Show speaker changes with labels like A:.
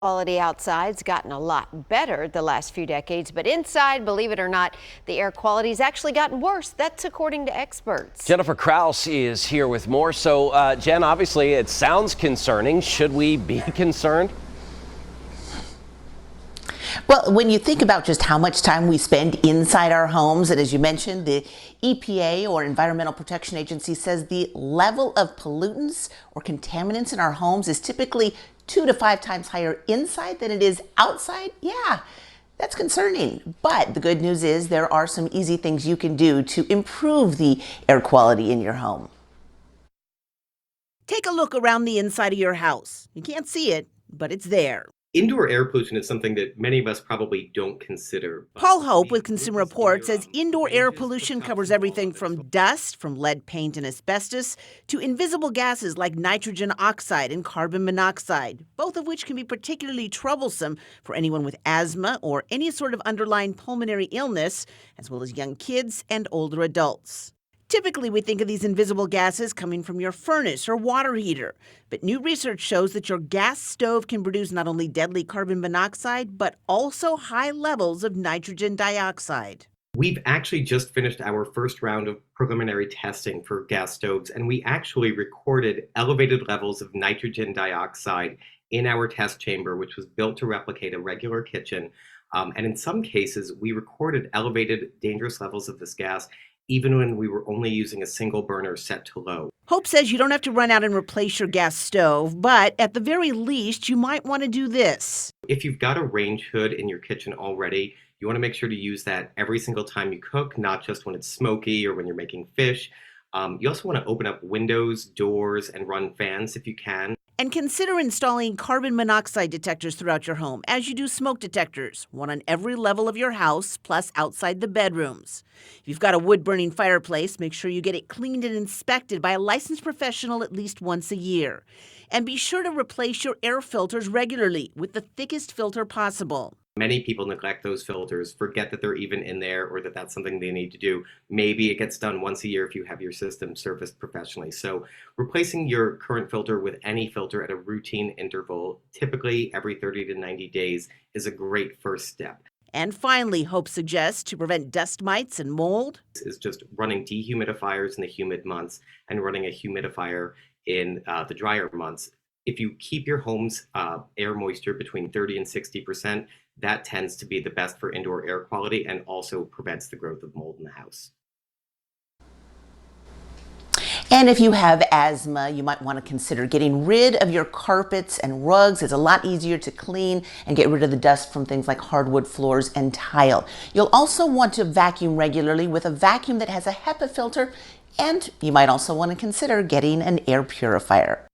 A: Quality outside's gotten a lot better the last few decades, but inside, believe it or not, the air quality's actually gotten worse. That's according to experts.
B: Jennifer Kraus is here with more. So, Jen, obviously it sounds concerning. Should we be concerned?
C: Well, when you think about just how much time we spend inside our homes, and as you mentioned, the EPA or Environmental Protection Agency says the level of pollutants or contaminants in our homes is typically 2 to 5 times higher inside than it is outside. Yeah, that's concerning. But the good news is there are some easy things you can do to improve the air quality in your home.
D: Take a look around the inside of your house. You can't see it, but it's there.
E: Indoor air pollution is something that many of us probably don't consider.
D: Paul Hope with Consumer Reports says indoor air pollution covers everything from dust from lead paint and asbestos to invisible gases like nitrogen oxide and carbon monoxide, both of which can be particularly troublesome for anyone with asthma or any sort of underlying pulmonary illness, as well as young kids and older adults. Typically, we think of these invisible gases coming from your furnace or water heater. But new research shows that your gas stove can produce not only deadly carbon monoxide, but also high levels of nitrogen dioxide.
E: We've actually just finished our first round of preliminary testing for gas stoves, and we actually recorded elevated levels of nitrogen dioxide in our test chamber, which was built to replicate a regular kitchen. And in some cases, we recorded elevated dangerous levels of this gas even when we were only using a single burner set to low.
D: Hope says you don't have to run out and replace your gas stove, but at the very least, you might want to do this.
E: If you've got a range hood in your kitchen already, you want to make sure to use that every single time you cook, not just when it's smoky or when you're making fish. You also want to open up windows, doors, and run fans if you can.
D: And consider installing carbon monoxide detectors throughout your home, as you do smoke detectors, one on every level of your house, plus outside the bedrooms. If you've got a wood-burning fireplace, make sure you get it cleaned and inspected by a licensed professional at least once a year. And be sure to replace your air filters regularly with the thickest filter possible.
E: Many people neglect those filters, forget that they're even in there or that that's something they need to do. Maybe it gets done once a year if you have your system serviced professionally. So replacing your current filter with any filter at a routine interval, typically every 30 to 90 days, is a great first step.
D: And finally, Hope suggests to prevent dust mites and mold
E: is just running dehumidifiers in the humid months and running a humidifier in the drier months. If you keep your home's air moisture between 30 and 60%, that tends to be the best for indoor air quality and also prevents the growth of mold in the house.
C: And if you have asthma, you might want to consider getting rid of your carpets and rugs. It's a lot easier to clean and get rid of the dust from things like hardwood floors and tile. You'll also want to vacuum regularly with a vacuum that has a HEPA filter, and you might also want to consider getting an air purifier.